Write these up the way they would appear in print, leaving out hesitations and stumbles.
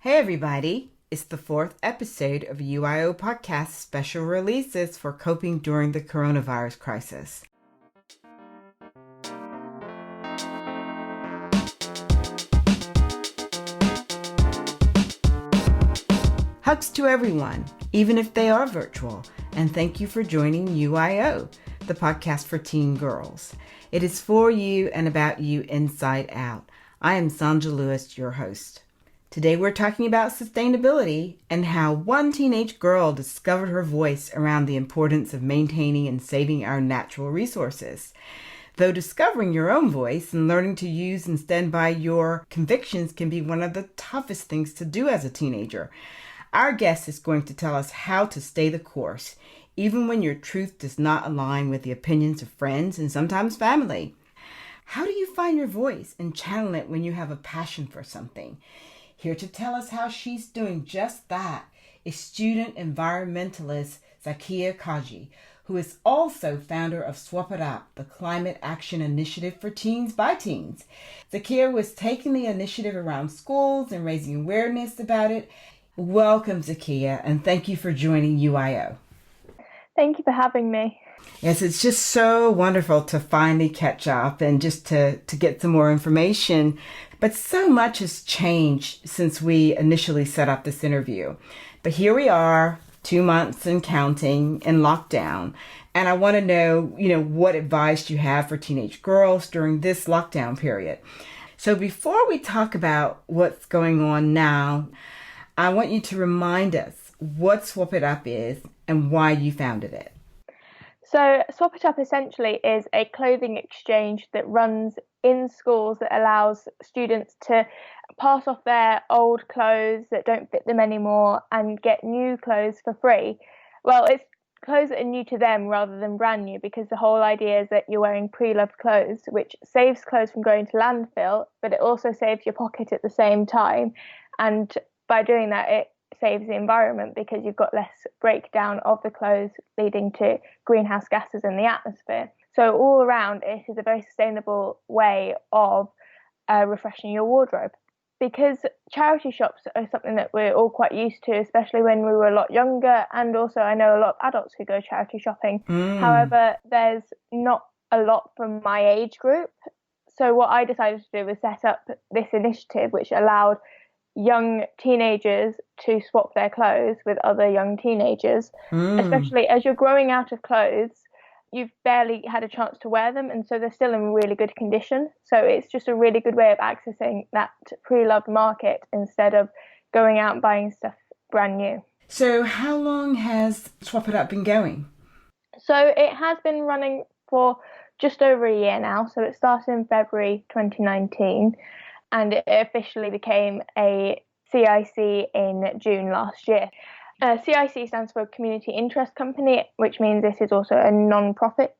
Hey everybody, it's the fourth episode of UIO Podcast Special Releases for Coping During the Coronavirus Crisis. Hugs to everyone, even if they are virtual, and thank you for joining UIO, the podcast for teen girls. It is for you and about you inside out. I am Sonja Lewis, your host. Today we're talking about sustainability and how one teenage girl discovered her voice around the importance of maintaining and saving our natural resources. Though discovering your own voice and learning to use and stand by your convictions can be one of the toughest things to do as a teenager, our guest is going to tell us how to stay the course, even when your truth does not align with the opinions of friends and sometimes family. How do you find your voice and channel it when you have a passion for something? Here to tell us how she's doing just that is student environmentalist Zaqiya Cajee, who is also founder of SwopitUp, the climate action initiative for teens by teens. Zaqiya was taking the initiative around schools and raising awareness about it. Welcome, Zaqiya, and thank you for joining UIO. Thank you for having me. Yes, it's just so wonderful to finally catch up and just to get some more information. But so much has changed since we initially set up this interview. But here we are, 2 months and counting in lockdown. And I want to know, what advice you have for teenage girls during this lockdown period. So before we talk about what's going on now, I want you to remind us what SwopitUp is and why you founded it. So SwopitUp essentially is a clothing exchange that runs in schools that allows students to pass off their old clothes that don't fit them anymore and get new clothes for free. Well, it's clothes that are new to them rather than brand new, because the whole idea is that you're wearing pre-loved clothes, which saves clothes from going to landfill, but it also saves your pocket at the same time. And by doing that, it saves the environment because you've got less breakdown of the clothes, leading to greenhouse gases in the atmosphere. So all around, it is a very sustainable way of refreshing your wardrobe. Because charity shops are something that we're all quite used to, especially when we were a lot younger, and also I know a lot of adults who go charity shopping. However, there's not a lot from my age group. So what I decided to do was set up this initiative which allowed young teenagers to swap their clothes with other young teenagers, especially as you're growing out of clothes. You've barely had a chance to wear them, and so they're still in really good condition. So it's just a really good way of accessing that pre-loved market instead of going out and buying stuff brand new. So how long has SwopitUp been going? So it has been running for just over a year now. So it started in February 2019. And it officially became a CIC in June last year. CIC stands for Community Interest Company, which means this is also a non-profit.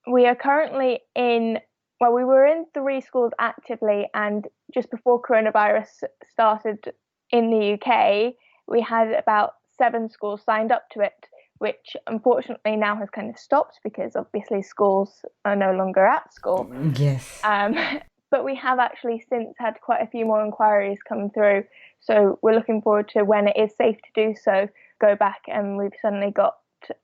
We are currently we were in 3 schools actively, and just before coronavirus started in the UK, we had about 7 schools signed up to it, which unfortunately now has kind of stopped because obviously schools are no longer at school. Yes. But we have actually since had quite a few more inquiries come through. So we're looking forward to, when it is safe to do so, go back, and we've suddenly got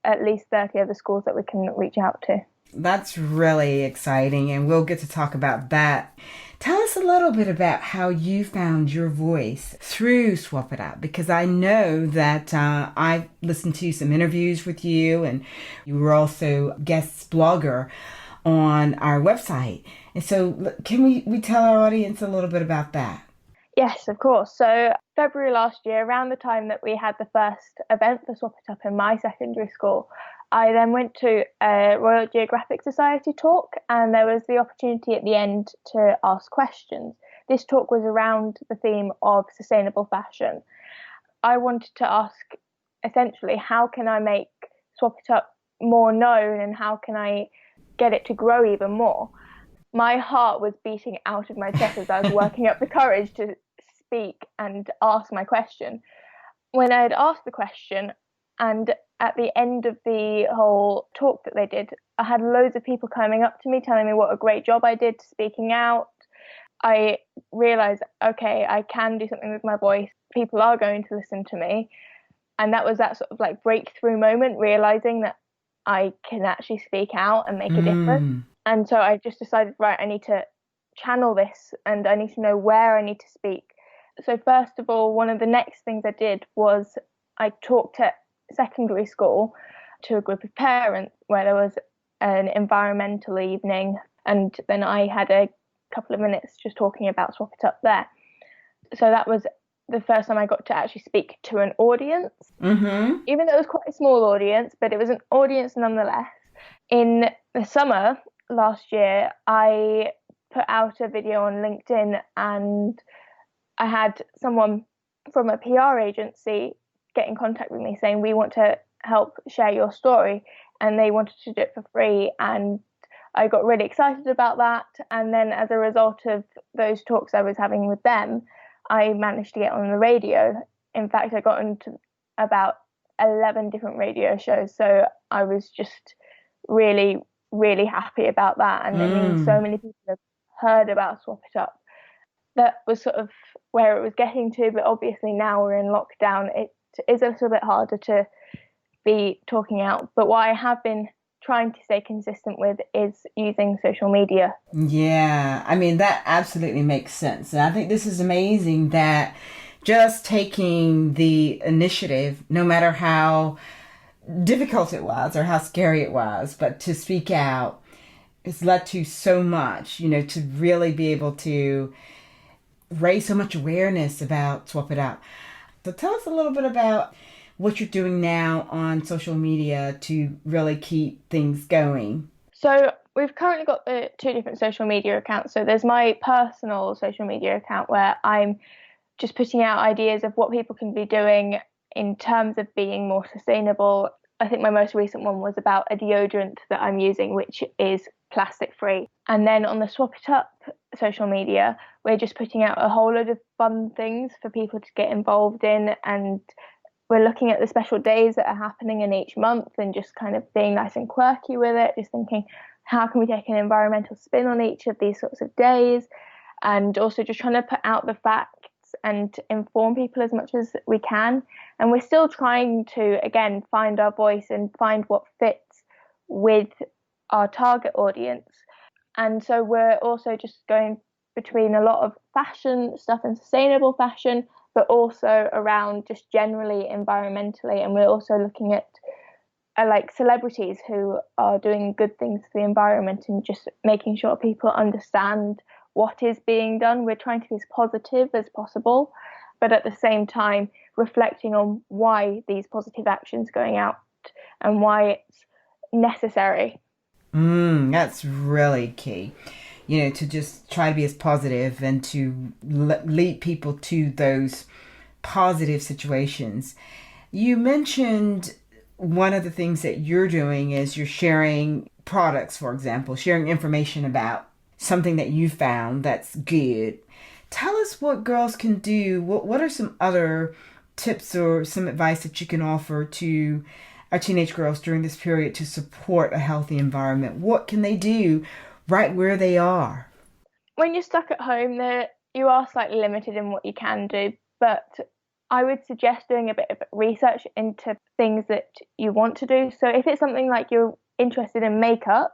at least 30 other schools that we can reach out to. That's really exciting, and we'll get to talk about that. Tell us a little bit about how you found your voice through SwopitUp, because I know that I listened to some interviews with you, and you were also a guest blogger on our website. And so can we tell our audience a little bit about that? Yes, of course. So February last year, around the time that we had the first event for SwopitUp in my secondary school, I then went to a Royal Geographic Society talk, and there was the opportunity at the end to ask questions. This talk was around the theme of sustainable fashion. I wanted to ask, essentially, how can I make SwopitUp more known, and how can I get it to grow even more? My heart was beating out of my chest as I was working up the courage to speak and ask my question. When I had asked the question, and at the end of the whole talk that they did, I had loads of people coming up to me telling me what a great job I did speaking out. I realized, okay, I can do something with my voice. People are going to listen to me. And that was that sort of like breakthrough moment, realizing that I can actually speak out and make a difference. And so I just decided, right, I need to channel this and I need to know where I need to speak. So first of all, one of the next things I did was I talked at secondary school to a group of parents where there was an environmental evening, and then I had a couple of minutes just talking about SwopitUp there. So that was the first time I got to actually speak to an audience, even though it was quite a small audience, but it was an audience nonetheless. In the summer last year, I put out a video on LinkedIn, and I had someone from a PR agency get in contact with me saying, we want to help share your story, and they wanted to do it for free. And I got really excited about that. And then as a result of those talks I was having with them, I managed to get on the radio. In fact, I got into about 11 different radio shows. So I was just really, really happy about that. And it means so many people have heard about SwopitUp. That was sort of where it was getting to. But obviously now we're in lockdown, it is a little bit harder to be talking out. But what I have been trying to stay consistent with is using social media. Yeah, I mean, that absolutely makes sense. And I think this is amazing that just taking the initiative, no matter how difficult it was or how scary it was, but to speak out, it's led to so much, to really be able to raise so much awareness about SwopitUp. So tell us a little bit about what you're doing now on social media to really keep things going. So we've currently got the two different social media accounts. So there's my personal social media account where I'm just putting out ideas of what people can be doing in terms of being more sustainable. I think my most recent one was about a deodorant that I'm using, which is plastic free. And then on the SwopitUp social media, we're just putting out a whole load of fun things for people to get involved in, and we're looking at the special days that are happening in each month and just kind of being nice and quirky with it, just thinking, how can we take an environmental spin on each of these sorts of days? And also just trying to put out the facts and inform people as much as we can. And we're still trying to, again, find our voice and find what fits with our target audience. And so we're also just going between a lot of fashion stuff and sustainable fashion, but also around just generally environmentally. And we're also looking at like celebrities who are doing good things for the environment and just making sure people understand what is being done. We're trying to be as positive as possible, but at the same time reflecting on why these positive actions are going out and why it's necessary. That's really key. To just try to be as positive and to lead people to those positive situations. You mentioned one of the things that you're doing is you're sharing products, for example, sharing information about something that you found that's good. Tell us what girls can do. What are some other tips or some advice that you can offer to our teenage girls during this period to support a healthy environment? What can they do right where they are? When you're stuck at home, you are slightly limited in what you can do, but I would suggest doing a bit of research into things that you want to do. So if it's something like you're interested in makeup,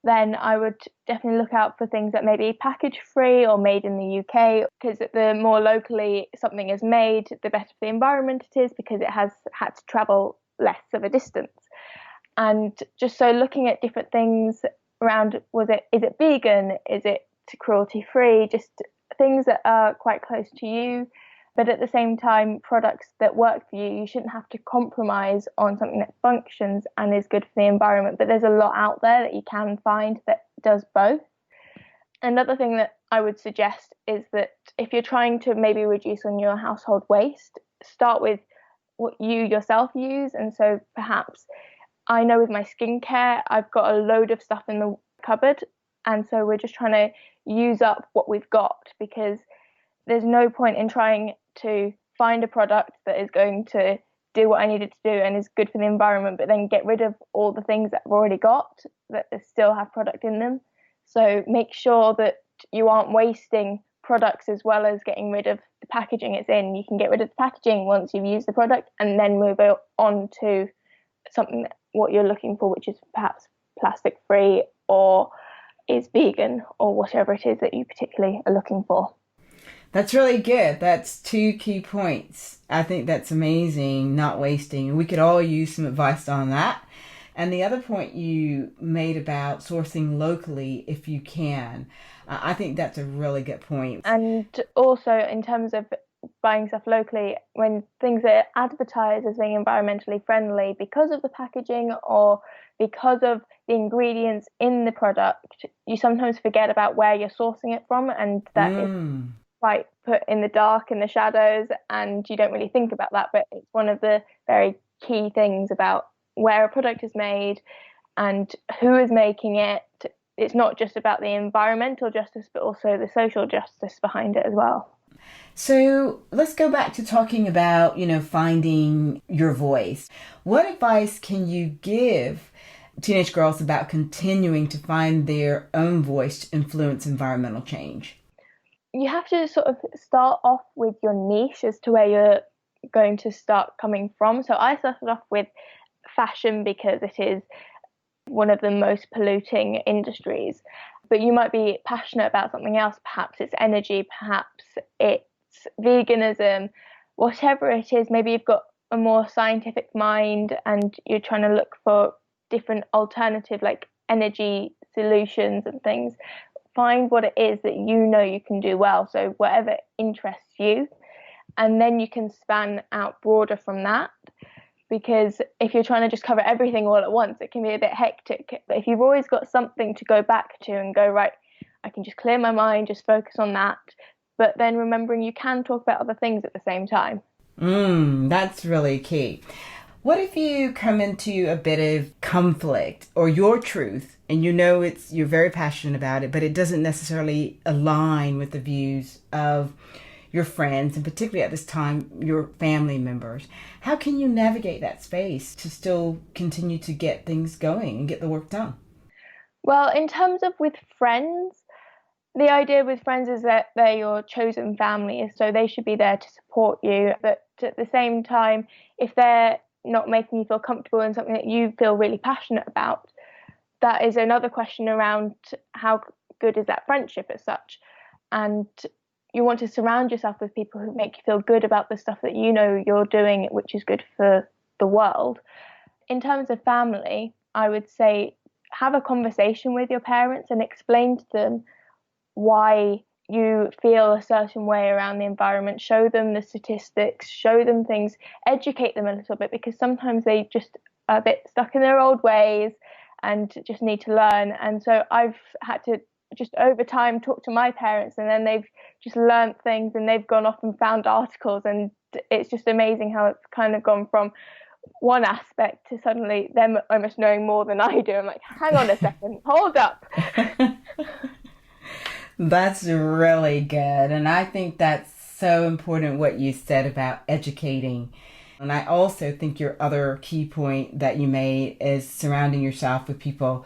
then I would definitely look out for things that may be package free or made in the UK, because the more locally something is made, the better for the environment it is, because it has had to travel less of a distance. And just so looking at different things around, is it vegan? Is it cruelty free? Just things that are quite close to you, but at the same time, products that work for you. You shouldn't have to compromise on something that functions and is good for the environment. But there's a lot out there that you can find that does both. Another thing that I would suggest is that if you're trying to maybe reduce on your household waste, start with what you yourself use. And so perhaps I know with my skincare, I've got a load of stuff in the cupboard. And so we're just trying to use up what we've got, because there's no point in trying to find a product that is going to do what I need it to do and is good for the environment, but then get rid of all the things that I've already got that still have product in them. So make sure that you aren't wasting products as well as getting rid of the packaging it's in. You can get rid of the packaging once you've used the product and then move on to something what you're looking for, which is perhaps plastic free or is vegan or whatever it is that you particularly are looking for. That's really good. That's 2 key points. I think that's amazing, not wasting. We could all use some advice on that. And the other point you made about sourcing locally if you can, I think that's a really good point. And also in terms of buying stuff locally, when things are advertised as being environmentally friendly because of the packaging or because of the ingredients in the product, you sometimes forget about where you're sourcing it from, and that is quite put in the dark, in the shadows, and you don't really think about that. But it's one of the very key things about where a product is made and who is making it. It's not just about the environmental justice, but also the social justice behind it as well. So let's go back to talking about, finding your voice. What advice can you give teenage girls about continuing to find their own voice to influence environmental change? You have to sort of start off with your niche as to where you're going to start coming from. So I started off with fashion because it is one of the most polluting industries. But you might be passionate about something else. Perhaps it's energy, perhaps it's veganism, whatever it is. Maybe you've got a more scientific mind and you're trying to look for different alternative like energy solutions and things. Find what it is that you can do well. So whatever interests you, and then you can span out broader from that. Because if you're trying to just cover everything all at once, it can be a bit hectic. But if you've always got something to go back to and go, right, I can just clear my mind, just focus on that. But then remembering you can talk about other things at the same time. That's really key. What if you come into a bit of conflict or your truth and you're very passionate about it, but it doesn't necessarily align with the views of your friends, and particularly at this time, your family members? How can you navigate that space to still continue to get things going and get the work done? Well, in terms of with friends, the idea with friends is that they're your chosen family, so they should be there to support you. But at the same time, if they're not making you feel comfortable in something that you feel really passionate about, that is another question around how good is that friendship as such. And you want to surround yourself with people who make you feel good about the stuff that you're doing, which is good for the world. In terms of family, I would say have a conversation with your parents and explain to them why you feel a certain way around the environment. Show them the statistics, show them things, educate them a little bit, because sometimes they just are a bit stuck in their old ways and just need to learn. And so I've had to just over time talk to my parents, and then they've just learned things and they've gone off and found articles, and it's just amazing how it's kind of gone from one aspect to suddenly them almost knowing more than I do. I'm like, hang on a second, hold up. That's really good. And I think that's so important what you said about educating. And I also think your other key point that you made is surrounding yourself with people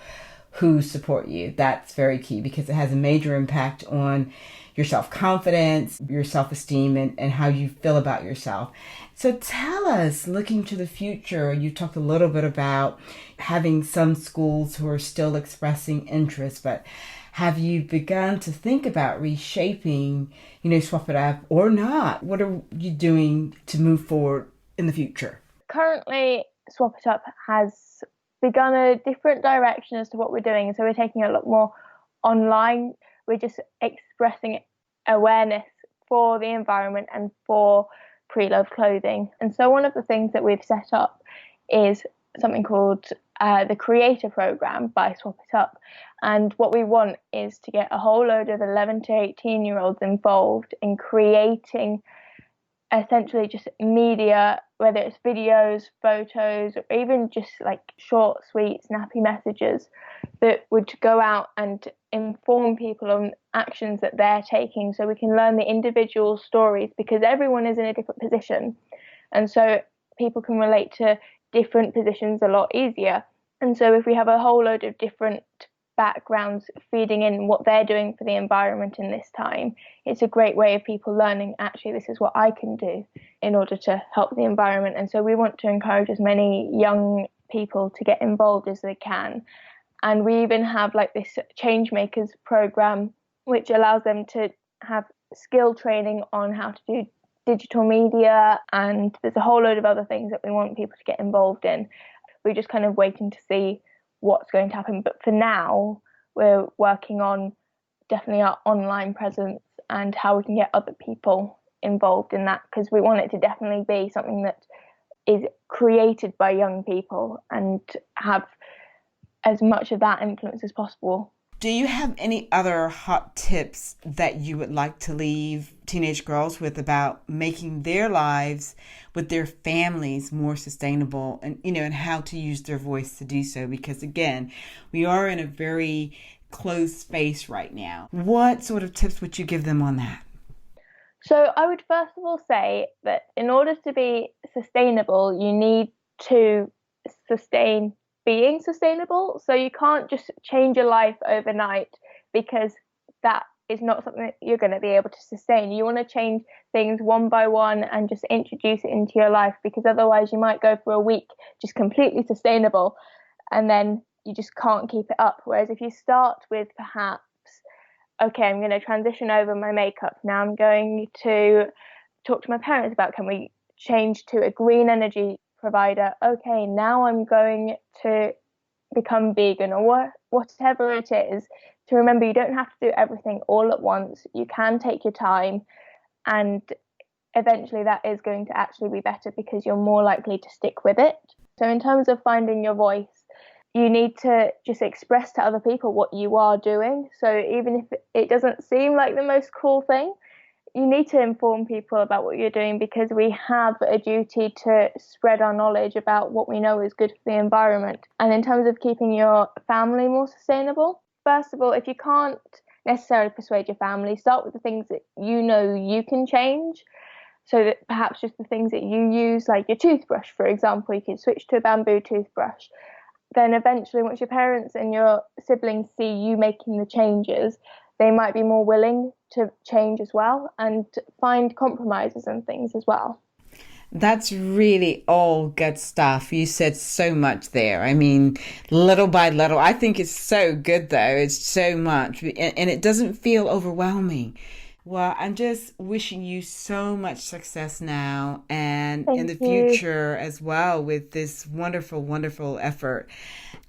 who support you. That's very key, because it has a major impact on your self-confidence, your self-esteem, and how you feel about yourself. So tell us, looking to the future, you talked a little bit about having some schools who are still expressing interest, but have you begun to think about reshaping, SwopitUp or not? What are you doing to move forward in the future? Currently, SwopitUp has begun a different direction as to what we're doing. So we're taking a lot more online. We're just expressing awareness for the environment and for pre-loved clothing. And so one of the things that we've set up is something called the Creator Program by SwopitUp. And what we want is to get a whole load of 11 to 18-year-olds involved in creating essentially just media, whether it's videos, photos, or even just like short, sweet, snappy messages that would go out and inform people on actions that they're taking, so we can learn the individual stories, because everyone is in a different position. And so people can relate to different positions a lot easier. And so if we have a whole load of different backgrounds feeding in what they're doing for the environment in this time, it's a great way of people learning, actually, this is what I can do in order to help the environment. And so we want to encourage as many young people to get involved as they can. And we even have like this change makers program, which allows them to have skill training on how to do digital media, and there's a whole load of other things that we want people to get involved in. We're just kind of waiting to see what's going to happen. But for now, we're working on definitely our online presence and how we can get other people involved in that, because we want it to definitely be something that is created by young people and have as much of that influence as possible. Do you have any other hot tips that you would like to leave teenage girls with about making their lives with their families more sustainable, and and how to use their voice to do so? Because again, we are in a very closed space right now. What sort of tips would you give them on that? So I would first of all say that in order to be sustainable, you need to sustain being sustainable. So you can't just change your life overnight, because that is not something that you're going to be able to sustain. You want to change things one by one and just introduce it into your life, because otherwise you might go for a week just completely sustainable and then you just can't keep it up. Whereas if you start with perhaps, okay, I'm going to transition over my makeup. Now I'm going to talk to my parents about, can we change to a green energy provider? Okay, now I'm going to become vegan, or whatever it is. To remember, you don't have to do everything all at once. You can take your time, and eventually that is going to actually be better because you're more likely to stick with it. So in terms of finding your voice, you need to just express to other people what you are doing. So even if it doesn't seem like the most cool thing, you need to inform people about what you're doing, because we have a duty to spread our knowledge about what we know is good for the environment. And in terms of keeping your family more sustainable, first of all, if you can't necessarily persuade your family, start with the things that you know you can change. So that perhaps just the things that you use, like your toothbrush, for example, you can switch to a bamboo toothbrush. Then eventually, once your parents and your siblings see you making the changes, they might be more willing to change as well, and find compromises and things as well. That's really all good stuff. You said so much there. I mean, little by little. I think it's so good, though. It's so much. And it doesn't feel overwhelming. Well, I'm just wishing you so much success now and in the future as well with this wonderful, wonderful effort.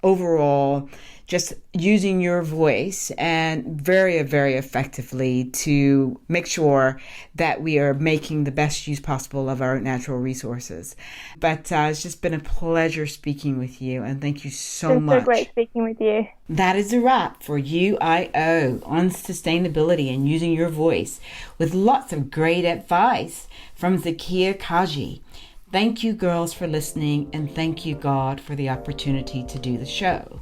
Overall, just using your voice and very, very effectively to make sure that we are making the best use possible of our natural resources. But it's just been a pleasure speaking with you, and thank you so much. It's so great speaking with you. That is a wrap for UIO on sustainability and using your voice, with lots of great advice from Zaqiya Cajee. Thank you, girls, for listening, and thank you, God, for the opportunity to do the show.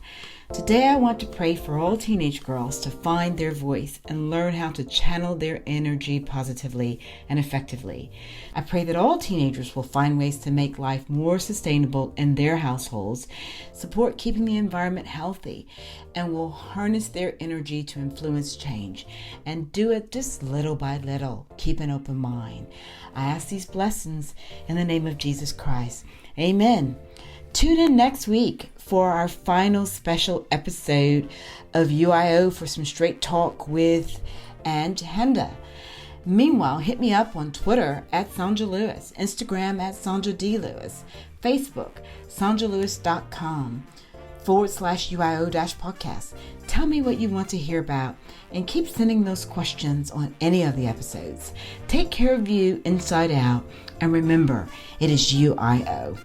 Today, I want to pray for all teenage girls to find their voice and learn how to channel their energy positively and effectively. I pray that all teenagers will find ways to make life more sustainable in their households, support keeping the environment healthy, and will harness their energy to influence change, and do it just little by little. Keep an open mind. I ask these blessings in the name of Jesus Christ. Amen. Tune in next week for our final special episode of UIO for some straight talk with Aunt Henda. Meanwhile, hit me up on Twitter at Sonja Lewis, Instagram at Sonja D. Lewis, Facebook, sonjalewis.com/UIO-podcast. Tell me what you want to hear about, and keep sending those questions on any of the episodes. Take care of you inside out, and remember, it is UIO.